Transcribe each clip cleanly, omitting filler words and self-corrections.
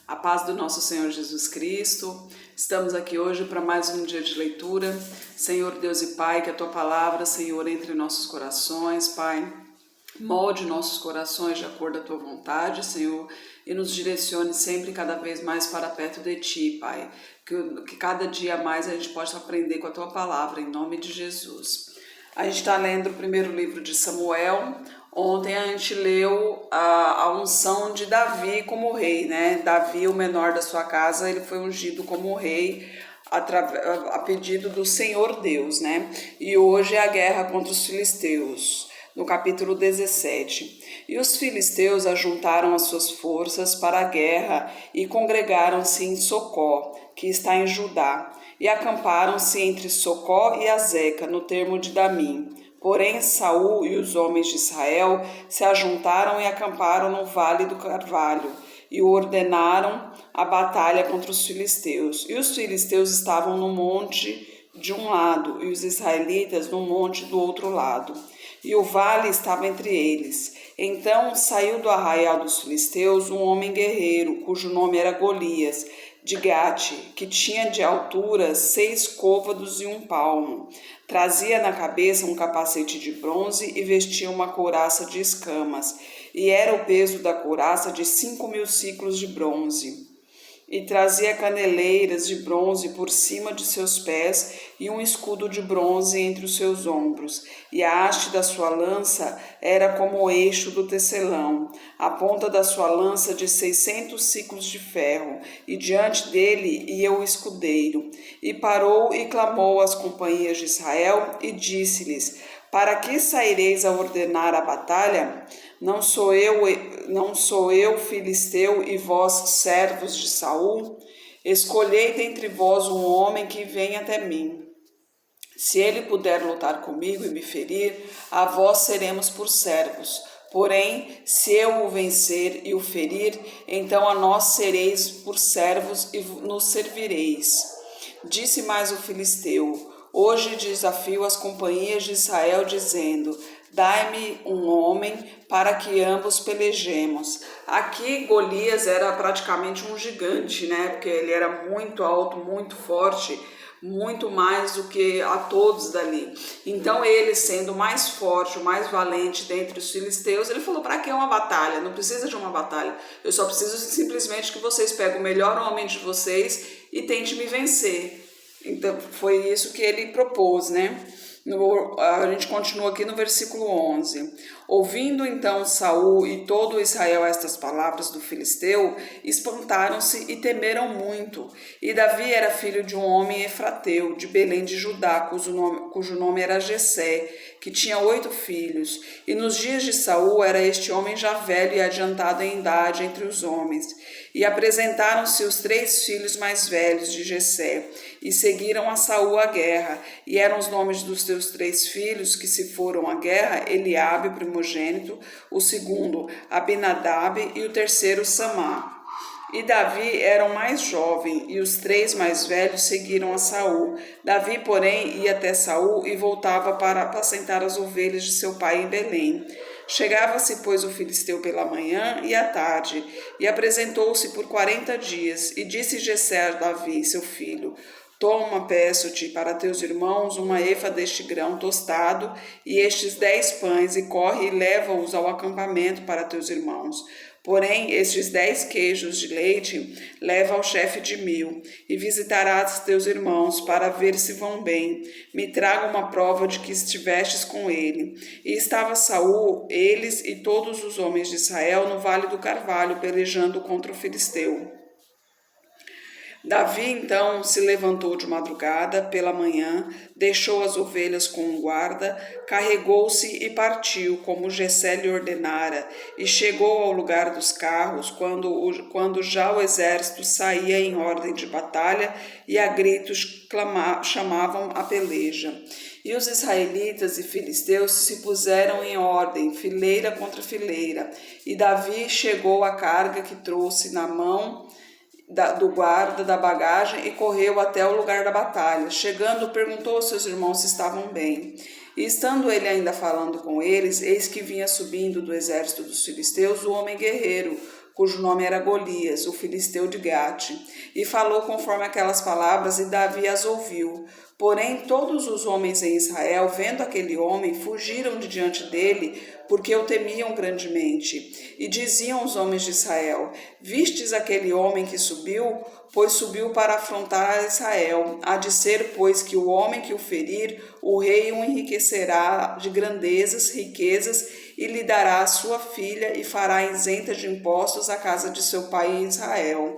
A paz do nosso Senhor Jesus Cristo. Estamos aqui hoje para mais um dia de leitura. Senhor Deus e Pai, que a Tua palavra, Senhor, entre em nossos corações, Pai. Molde nossos corações de acordo com a Tua vontade, Senhor, e nos direcione sempre cada vez mais para perto de Ti, Pai. Que cada dia mais a gente possa aprender com a Tua palavra, em nome de Jesus. A gente está lendo o primeiro livro de Samuel. Ontem a gente leu a unção de Davi como rei, né? Davi, o menor da sua casa, ele foi ungido como rei a pedido do Senhor Deus, né? E hoje é a guerra contra os filisteus, no capítulo 17. E os filisteus ajuntaram as suas forças para a guerra e congregaram-se em Socó, que está em Judá, e acamparam-se entre Socó e Azeca, no termo de Damim. Porém, Saul e os homens de Israel se ajuntaram e acamparam no Vale do Carvalho, e ordenaram a batalha contra os filisteus. E os filisteus estavam no monte de um lado, e os israelitas no monte do outro lado. E o vale estava entre eles. Então saiu do arraial dos filisteus um homem guerreiro, cujo nome era Golias, de Gate, que tinha de altura 6 côvados e 1 palmo. Trazia na cabeça um capacete de bronze e vestia uma couraça de escamas, e era o peso da couraça de 5.000 siclos de bronze. E trazia caneleiras de bronze por cima de seus pés e um escudo de bronze entre os seus ombros. E a haste da sua lança era como o eixo do tecelão, a ponta da sua lança de 600 siclos de ferro, e diante dele ia o escudeiro. E parou e clamou às companhias de Israel e disse-lhes: para que saireis a ordenar a batalha? Não sou eu filisteu e vós servos de Saul? Escolhei dentre vós um homem que venha até mim. Se ele puder lutar comigo e me ferir, a vós seremos por servos. Porém, se eu o vencer e o ferir, então a nós sereis por servos e nos servireis. Disse mais o filisteu: hoje desafio as companhias de Israel, dizendo: dai-me um homem para que ambos pelejemos. Aqui Golias era praticamente um gigante, né? Porque ele era muito alto, muito forte, muito mais do que a todos dali. Então ele, sendo o mais forte, o mais valente dentre os filisteus, ele falou: para que uma batalha? Não precisa de uma batalha. Eu só preciso simplesmente que vocês peguem o melhor homem de vocês e tentem me vencer. Então foi isso que ele propôs, né? A gente continua aqui no versículo 11. Ouvindo então Saul e todo Israel estas palavras do filisteu, espantaram-se e temeram muito. E Davi era filho de um homem efrateu, de Belém de Judá, cujo nome era Jessé, que tinha 8 filhos. E nos dias de Saul era este homem já velho e adiantado em idade entre os homens. E apresentaram-se os 3 filhos mais velhos de Jessé, e seguiram a Saul à guerra. E eram os nomes dos seus 3 filhos que se foram à guerra: Eliabe, o primogênito, o segundo Abinadab e o terceiro Samá. E Davi era o mais jovem, e os 3 mais velhos seguiram a Saul. Davi, porém, ia até Saul e voltava para apacentar as ovelhas de seu pai em Belém. Chegava-se, pois, o filisteu pela manhã e à tarde, e apresentou-se por 40 dias, e disse Jessé a Davi, seu filho: toma, peço-te, para teus irmãos uma efa deste grão tostado e estes 10 pães, e corre e leva-os ao acampamento para teus irmãos. Porém, estes 10 queijos de leite leva ao chefe de 1000, e visitarás teus irmãos para ver se vão bem. Me traga uma prova de que estivestes com ele. E estava Saul, eles e todos os homens de Israel no Vale do Carvalho, pelejando contra o filisteu. Davi então se levantou de madrugada pela manhã, deixou as ovelhas com um guarda, carregou-se e partiu, como Jessé lhe ordenara, e chegou ao lugar dos carros, quando já o exército saía em ordem de batalha e a gritos chamavam a peleja. E os israelitas e filisteus se puseram em ordem, fileira contra fileira, e Davi chegou à carga que trouxe na mão do guarda da bagagem e correu até o lugar da batalha. Chegando, perguntou aos seus irmãos se estavam bem. E estando ele ainda falando com eles, eis que vinha subindo do exército dos filisteus o homem guerreiro, cujo nome era Golias, o filisteu de Gate. E falou conforme aquelas palavras, e Davi as ouviu. Porém, todos os homens em Israel, vendo aquele homem, fugiram de diante dele, porque o temiam grandemente. E diziam os homens de Israel: Vistes aquele homem que subiu? Pois subiu para afrontar a Israel. Há de ser, pois, que o homem que o ferir, o rei o enriquecerá de grandezas, riquezas, e lhe dará a sua filha, e fará isenta de impostos a casa de seu pai em Israel.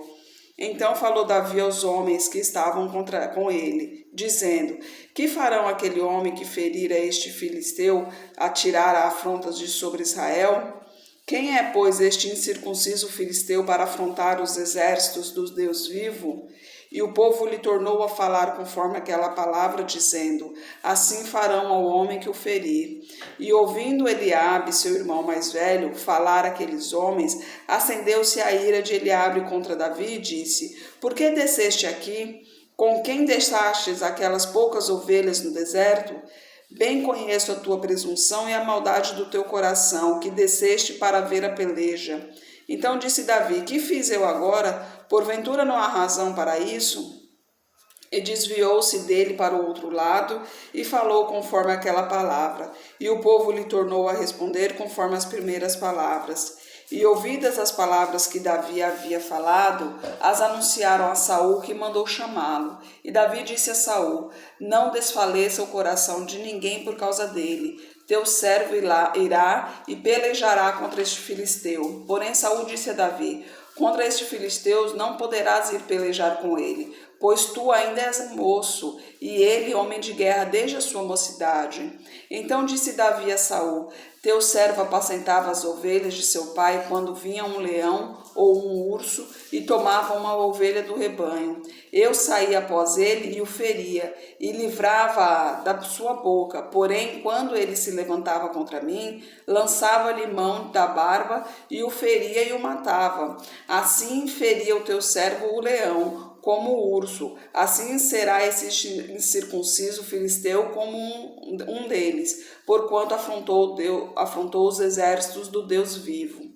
Então falou Davi aos homens que estavam com ele, dizendo: Que farão aquele homem que ferir a este filisteu, a tirar afrontas de sobre Israel? Quem é, pois, este incircunciso filisteu para afrontar os exércitos do Deus vivo? E o povo lhe tornou a falar conforme aquela palavra, dizendo: Assim farão ao homem que o ferir. E ouvindo Eliabe, seu irmão mais velho, falar aqueles homens, acendeu-se a ira de Eliabe contra Davi e disse: Por que desceste aqui? Com quem deixastes aquelas poucas ovelhas no deserto? Bem conheço a tua presunção e a maldade do teu coração, que desceste para ver a peleja. Então disse Davi: Que fiz eu agora? Porventura não há razão para isso? E desviou-se dele para o outro lado e falou conforme aquela palavra. E o povo lhe tornou a responder conforme as primeiras palavras. E ouvidas as palavras que Davi havia falado, as anunciaram a Saul, que mandou chamá-lo. E Davi disse a Saul: Não desfaleça o coração de ninguém por causa dele. Teu servo irá e pelejará contra este filisteu. Porém Saul disse a Davi: Contra este filisteu não poderás ir pelejar com ele, pois tu ainda és moço, e ele homem de guerra desde a sua mocidade. Então disse Davi a Saul: Teu servo apacentava as ovelhas de seu pai quando vinha um leão ou um urso e tomava uma ovelha do rebanho. Eu saía após ele e o feria, e livrava-a da sua boca. Porém, quando ele se levantava contra mim, lançava-lhe mão da barba e o feria e o matava. Assim feria o teu servo o leão, como o urso. Assim será esse incircunciso filisteu como um deles, porquanto afrontou os exércitos do Deus vivo.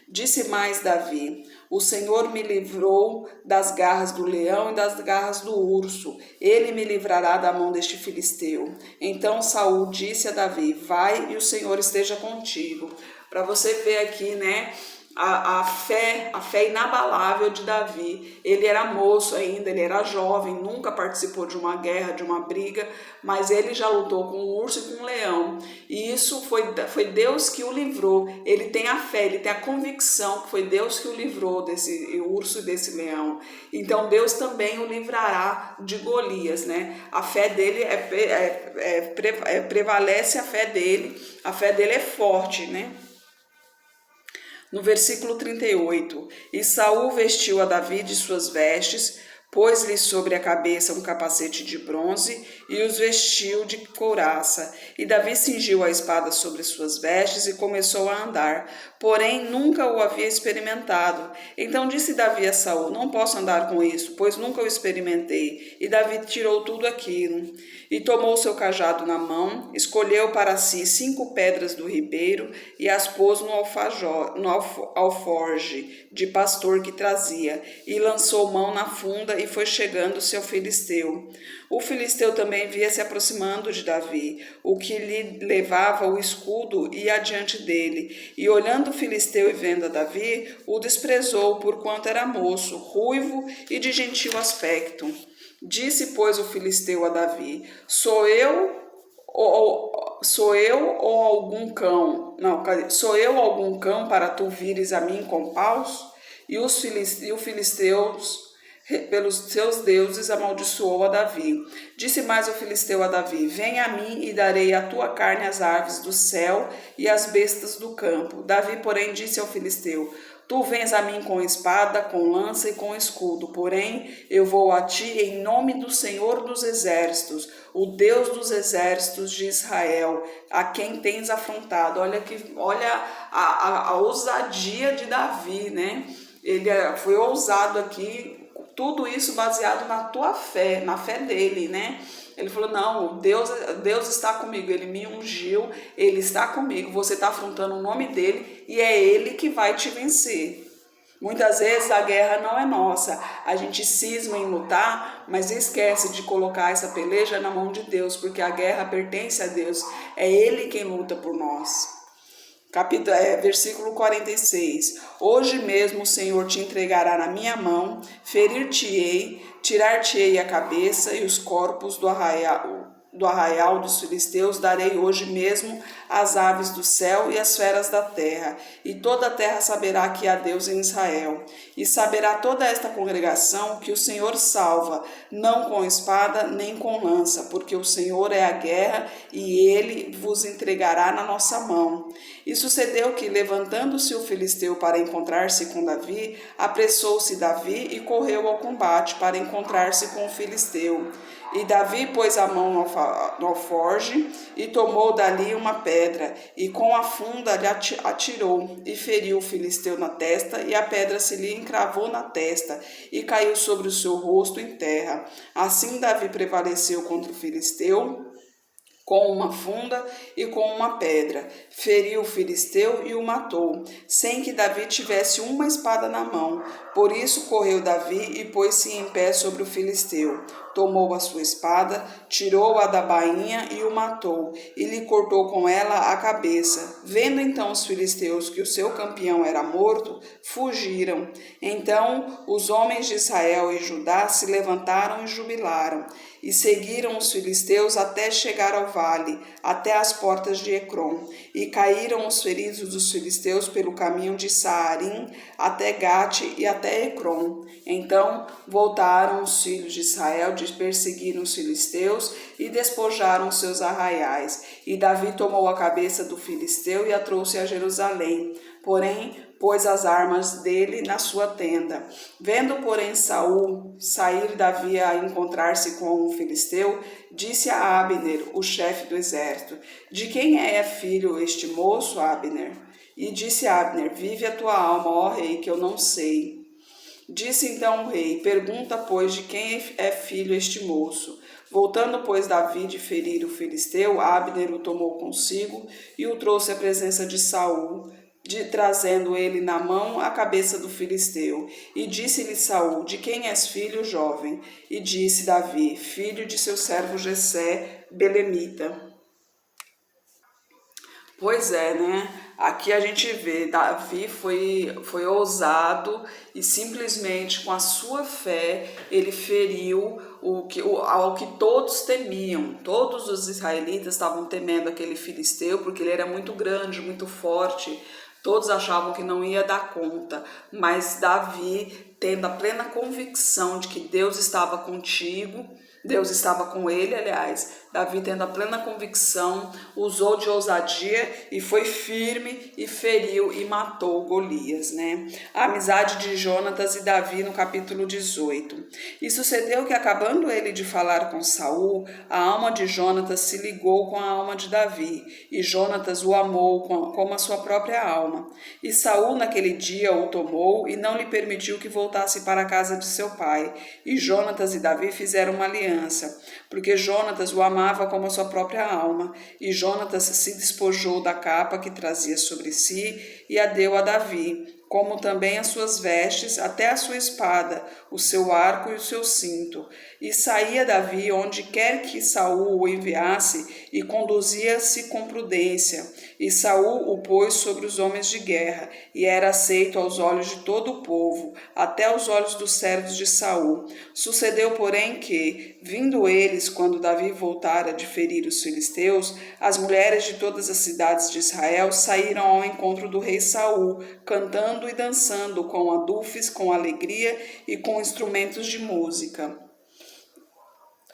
Disse mais Davi: O Senhor me livrou das garras do leão e das garras do urso. Ele me livrará da mão deste filisteu. Então Saul disse a Davi: Vai e o Senhor esteja contigo. Para você ver aqui, né? A fé inabalável de Davi. Ele era moço ainda, ele era jovem, nunca participou de uma guerra, de uma briga, mas ele já lutou com um urso e com um leão. E isso foi Deus que o livrou. Ele tem a fé, ele tem a convicção que foi Deus que o livrou desse urso e desse leão. Então Deus também o livrará de Golias, né? A fé dele prevalece a fé dele é forte, né? No versículo 38, e Saul vestiu a Davi de suas vestes, pôs-lhe sobre a cabeça um capacete de bronze e os vestiu de couraça. E Davi cingiu a espada sobre suas vestes e começou a andar, porém nunca o havia experimentado. Então disse Davi a Saul: Não posso andar com isso, pois nunca o experimentei. E Davi tirou tudo aquilo. E tomou seu cajado na mão, escolheu para si 5 pedras do ribeiro e as pôs no alforge de pastor que trazia, e lançou mão na funda e foi chegando-se ao filisteu. O filisteu também via se aproximando de Davi, o que lhe levava o escudo e adiante dele. E olhando o filisteu e vendo a Davi, o desprezou, porquanto era moço, ruivo e de gentil aspecto. Disse, pois, o filisteu a Davi: Sou eu ou algum cão? Não, sou eu algum cão para tu vires a mim com paus? E o filisteu, pelos seus deuses, amaldiçoou a Davi. Disse mais o filisteu a Davi: Vem a mim e darei a tua carne às aves do céu e às bestas do campo. Davi, porém, disse ao filisteu: Tu vens a mim com espada, com lança e com escudo, porém eu vou a ti em nome do Senhor dos exércitos, o Deus dos exércitos de Israel, a quem tens afrontado. Olha a ousadia de Davi, né? Ele foi ousado aqui, tudo isso baseado na tua fé, na fé dele, né? Ele falou: não, Deus está comigo, ele me ungiu, ele está comigo, você está afrontando o nome dele e é ele que vai te vencer. Muitas vezes a guerra não é nossa, a gente cisma em lutar, mas esquece de colocar essa peleja na mão de Deus, porque a guerra pertence a Deus, é Ele quem luta por nós. Versículo 46. Hoje mesmo o Senhor te entregará na minha mão, ferir-te-ei, tirar-te-ei a cabeça e os corpos do arraial dos filisteus darei hoje mesmo às aves do céu e às feras da terra, e toda a terra saberá que há Deus em Israel. E saberá toda esta congregação que o Senhor salva, não com espada nem com lança, porque o Senhor é a guerra e ele vos entregará na nossa mão. E sucedeu que, levantando-se o filisteu para encontrar-se com Davi, apressou-se Davi e correu ao combate para encontrar-se com o filisteu. E Davi pôs a mão no alforge e tomou dali uma pedra, e com a funda lhe atirou, e feriu o filisteu na testa, e a pedra se lhe encravou na testa, e caiu sobre o seu rosto em terra. Assim Davi prevaleceu contra o filisteu, com uma funda e com uma pedra, feriu o filisteu e o matou, sem que Davi tivesse uma espada na mão. Por isso correu Davi e pôs-se em pé sobre o filisteu. Tomou a sua espada, tirou-a da bainha e o matou, e lhe cortou com ela a cabeça. Vendo então os filisteus que o seu campeão era morto, fugiram. Então os homens de Israel e Judá se levantaram e jubilaram, e seguiram os filisteus até chegar ao vale, até as portas de Ecrom, e caíram os feridos dos filisteus pelo caminho de Saarim até Gate e até Ecrom. Então voltaram os filhos de Israel de perseguir os filisteus e despojaram seus arraiais. E Davi tomou a cabeça do filisteu e a trouxe a Jerusalém. Porém, pôs as armas dele na sua tenda. Vendo, porém, Saul sair Davi a encontrar-se com o filisteu, disse a Abner, o chefe do exército: De quem é filho este moço, Abner? E disse Abner: Vive a tua alma, ó rei, que eu não sei. Disse então o rei: Pergunta, pois, de quem é filho este moço? Voltando, pois, Davi de ferir o filisteu, Abner o tomou consigo e o trouxe à presença de Saul, trazendo ele na mão a cabeça do filisteu. E disse-lhe Saul: De quem és filho, jovem? E disse Davi: Filho de seu servo Jessé, belemita. Pois é, né? Aqui a gente vê, Davi foi ousado e simplesmente com a sua fé ele feriu ao que todos temiam. Todos os israelitas estavam temendo aquele filisteu porque ele era muito grande, muito forte. Todos achavam que não ia dar conta, mas Davi, tendo a plena convicção de que Deus estava contigo, Deus estava com ele, aliás, Davi, tendo a plena convicção, usou de ousadia e foi firme e feriu e matou Golias, né? A amizade de Jonatas e Davi no capítulo 18. E sucedeu que, acabando ele de falar com Saul, a alma de Jonatas se ligou com a alma de Davi, e Jonatas o amou como a sua própria alma. E Saul naquele dia o tomou e não lhe permitiu que voltasse para a casa de seu pai. E Jonatas e Davi fizeram uma aliança, porque Jonatas o amava como a sua própria alma, e Jonatas se despojou da capa que trazia sobre si e a deu a Davi, como também as suas vestes, até a sua espada, o seu arco e o seu cinto. E saía Davi onde quer que Saul o enviasse, e conduzia-se com prudência. E Saul o pôs sobre os homens de guerra, e era aceito aos olhos de todo o povo, até aos olhos dos servos de Saul. Sucedeu, porém, que, vindo eles, quando Davi voltara de ferir os filisteus, as mulheres de todas as cidades de Israel saíram ao encontro do rei Saul, cantando e dançando com adufes, com alegria e com instrumentos de música.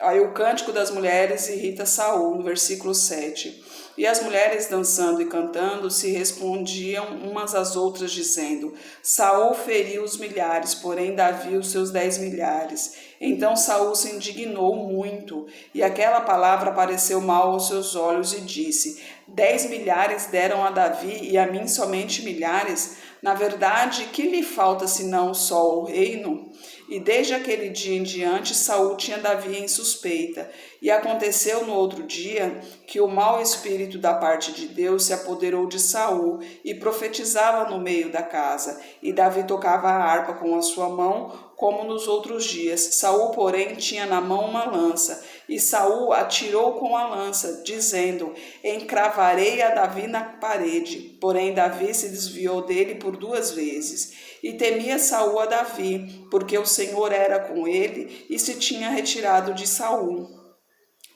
Aí o cântico das mulheres irrita Saul, no versículo 7. E as mulheres dançando e cantando se respondiam umas às outras, dizendo: Saul feriu os milhares, porém Davi os seus 10 milhares. Então Saul se indignou muito, e aquela palavra pareceu mal aos seus olhos, e disse: 10 milhares deram a Davi, e a mim somente milhares? Na verdade, que lhe falta senão só o reino? E desde aquele dia em diante, Saul tinha Davi em suspeita. E aconteceu no outro dia que o mau espírito da parte de Deus se apoderou de Saul e profetizava no meio da casa. E Davi tocava a harpa com a sua mão, como nos outros dias. Saul, porém, tinha na mão uma lança, e Saul atirou com a lança, dizendo: encravarei a Davi na parede. Porém, Davi se desviou dele por 2 vezes. E temia Saul a Davi, porque o Senhor era com ele e se tinha retirado de Saul.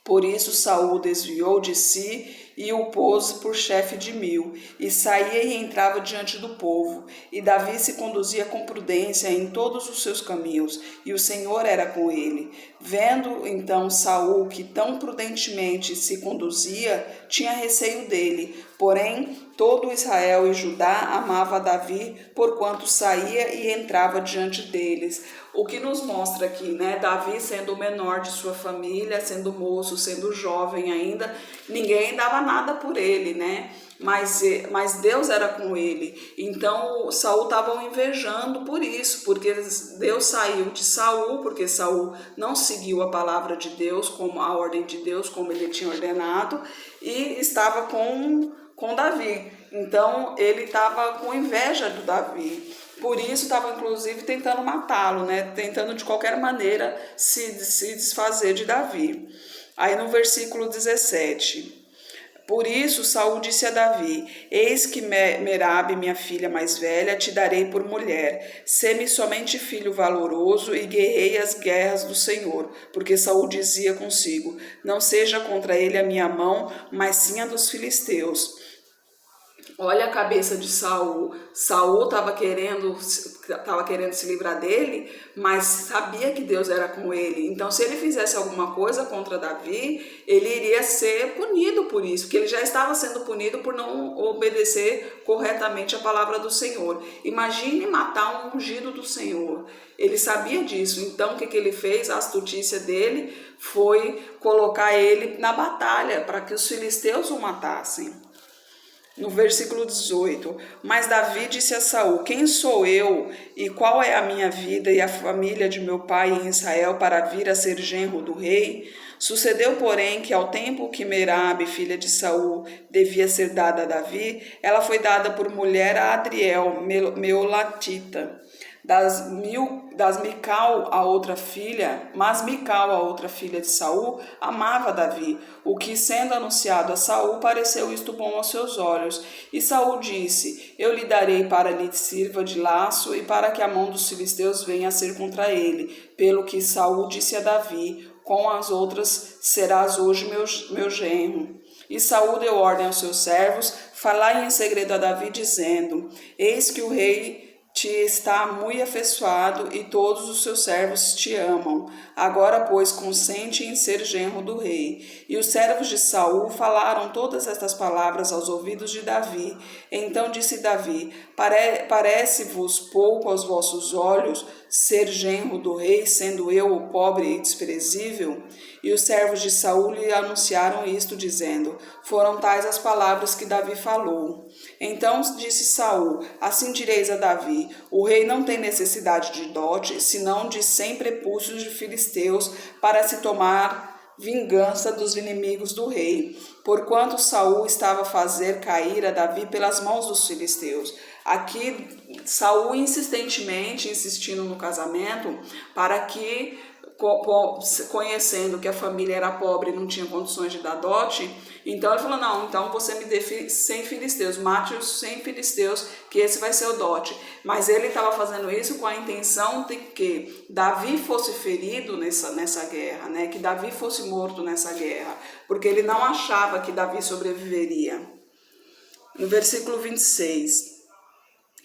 Por isso Saul desviou de si e o pôs por chefe de 1000, e saía e entrava diante do povo. E Davi se conduzia com prudência em todos os seus caminhos, e o Senhor era com ele. Vendo então Saul que tão prudentemente se conduzia, tinha receio dele. Porém, todo Israel e Judá amava Davi, porquanto saía e entrava diante deles. O que nos mostra aqui, né? Davi sendo o menor de sua família, sendo moço, sendo jovem ainda, ninguém dava nada por ele, né? Mas Deus era com ele. Então Saul estava invejando por isso, porque Deus saiu de Saul, porque Saul não seguiu a palavra de Deus, como a ordem de Deus, como ele tinha ordenado, e estava com Davi. Então ele estava com inveja do Davi. Por isso estava inclusive tentando matá-lo, né? Tentando de qualquer maneira se desfazer de Davi. Aí no versículo 17: por isso Saul disse a Davi: eis que Merabe, minha filha mais velha, te darei por mulher. Sê-me somente filho valoroso e guerrei as guerras do Senhor. Porque Saul dizia consigo: não seja contra ele a minha mão, mas sim a dos filisteus. Olha a cabeça de Saul. Saul estava querendo se livrar dele, mas sabia que Deus era com ele. Então, se ele fizesse alguma coisa contra Davi, ele iria ser punido por isso, porque ele já estava sendo punido por não obedecer corretamente a palavra do Senhor. Imagine matar um ungido do Senhor. Ele sabia disso. Então, o que ele fez? A astutícia dele foi colocar ele na batalha para que os filisteus o matassem. No versículo 18: mas Davi disse a Saul: quem sou eu e qual é a minha vida e a família de meu pai em Israel para vir a ser genro do rei? Sucedeu, porém, que ao tempo que Merabe, filha de Saul, devia ser dada a Davi, ela foi dada por mulher a Adriel, meolatita. Das Mical, a outra filha, mas Mical, a outra filha de Saul, amava Davi, o que, sendo anunciado a Saul, pareceu isto bom aos seus olhos. E Saul disse: eu lhe darei para lhe sirva de laço e para que a mão dos filisteus venha a ser contra ele. Pelo que Saul disse a Davi: com as outras serás hoje meu genro. E Saul deu ordem aos seus servos: falai em segredo a Davi, dizendo: eis que o rei te está muito afeiçoado e todos os seus servos te amam. Agora, pois, consente em ser genro do rei. E os servos de Saul falaram todas estas palavras aos ouvidos de Davi. Então disse Davi: parece-vos pouco aos vossos olhos ser genro do rei, sendo eu o pobre e desprezível? E os servos de Saul lhe anunciaram isto, dizendo: foram tais as palavras que Davi falou. Então disse Saul: assim direis a Davi: o rei não tem necessidade de dote, senão de 100 prepúcios de filisteus, para se tomar vingança dos inimigos do rei, porquanto Saul estava a fazer cair a Davi pelas mãos dos filisteus. Aqui Saul insistindo no casamento, para que, conhecendo que a família era pobre e não tinha condições de dar dote, então ele falou: não, então você me dê 100 filisteus, mate os 100 filisteus, que esse vai ser o dote. Mas ele estava fazendo isso com a intenção de que Davi fosse ferido nessa guerra, né? Que Davi fosse morto nessa guerra, porque ele não achava que Davi sobreviveria. No versículo 26: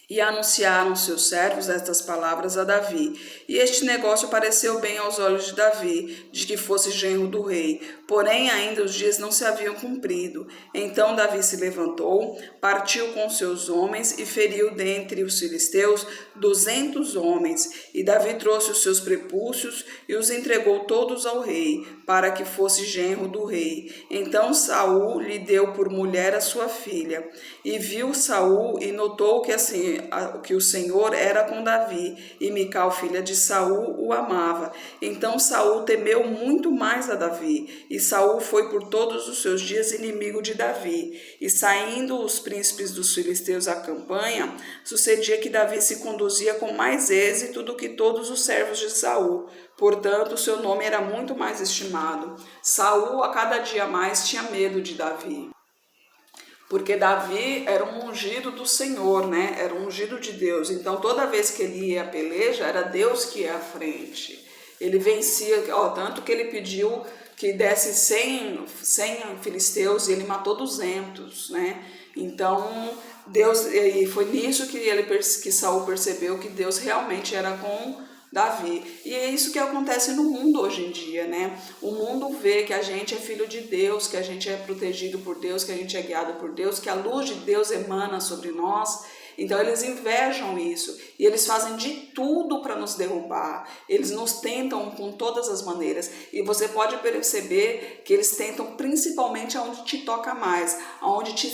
e anunciaram seus servos estas palavras a Davi. E este negócio pareceu bem aos olhos de Davi, de que fosse genro do rei. Porém, ainda os dias não se haviam cumprido. Então Davi se levantou, partiu com seus homens e feriu dentre os filisteus 200 homens. E Davi trouxe os seus prepúcios e os entregou todos ao rei, para que fosse genro do rei. Então Saul lhe deu por mulher a sua filha. E viu Saul e notou que assim que o Senhor era com Davi, e Mical, filha de Saul, o amava. Então Saul temeu muito mais a Davi, e Saul foi por todos os seus dias inimigo de Davi. E saindo os príncipes dos filisteus à campanha, sucedia que Davi se conduzia com mais êxito do que todos os servos de Saul. Portanto, seu nome era muito mais estimado. Saul, a cada dia mais, tinha medo de Davi. Porque Davi era um ungido do Senhor, né? Era um ungido de Deus. Então, toda vez que ele ia à peleja, era Deus que ia à frente. Ele vencia, tanto que ele pediu que desse 100 filisteus e ele matou 200, né? Então, Deus, e foi nisso que Saul percebeu que Deus realmente era com Davi. E é isso que acontece no mundo hoje em dia, né? O mundo vê que a gente é filho de Deus, que a gente é protegido por Deus, que a gente é guiado por Deus, que a luz de Deus emana sobre nós. Então eles invejam isso e eles fazem de tudo para nos derrubar. Eles nos tentam com todas as maneiras. E você pode perceber que eles tentam principalmente aonde te toca mais, aonde te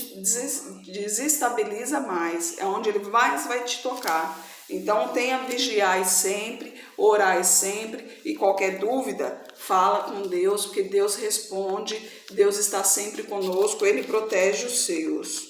desestabiliza mais, é onde ele vai te tocar. Então tenha vigiai sempre, orai sempre, e qualquer dúvida, fala com Deus, porque Deus responde, Deus está sempre conosco, Ele protege os seus.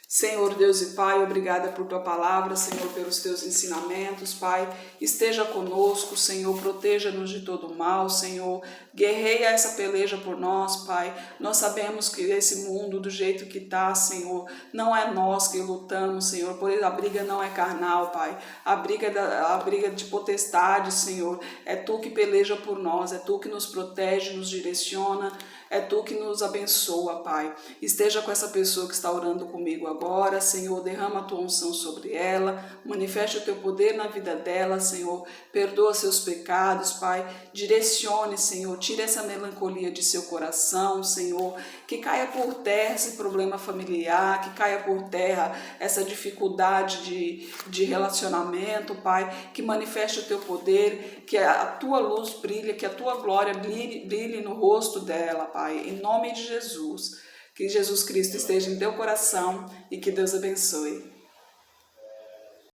Senhor Deus e Pai, obrigada por Tua palavra, Senhor, pelos Teus ensinamentos, Pai, esteja conosco, Senhor, proteja-nos de todo mal, Senhor, guerreia essa peleja por nós, Pai, nós sabemos que esse mundo do jeito que está, Senhor, não é nós que lutamos, Senhor, por isso a briga não é carnal, Pai, a briga de potestade, Senhor, é Tu que peleja por nós, é Tu que nos protege, nos direciona, é Tu que nos abençoa, Pai. Esteja com essa pessoa que está orando comigo agora, Senhor, derrama a Tua unção sobre ela, manifeste o Teu poder na vida dela, Senhor, perdoa seus pecados, Pai, direcione, Senhor, tire essa melancolia de seu coração, Senhor, que caia por terra esse problema familiar, que caia por terra essa dificuldade de relacionamento, Pai, que manifeste o Teu poder, que a Tua luz brilhe, que a Tua glória brilhe no rosto dela, Pai, em nome de Jesus. Que Jesus Cristo esteja em teu coração e que Deus abençoe.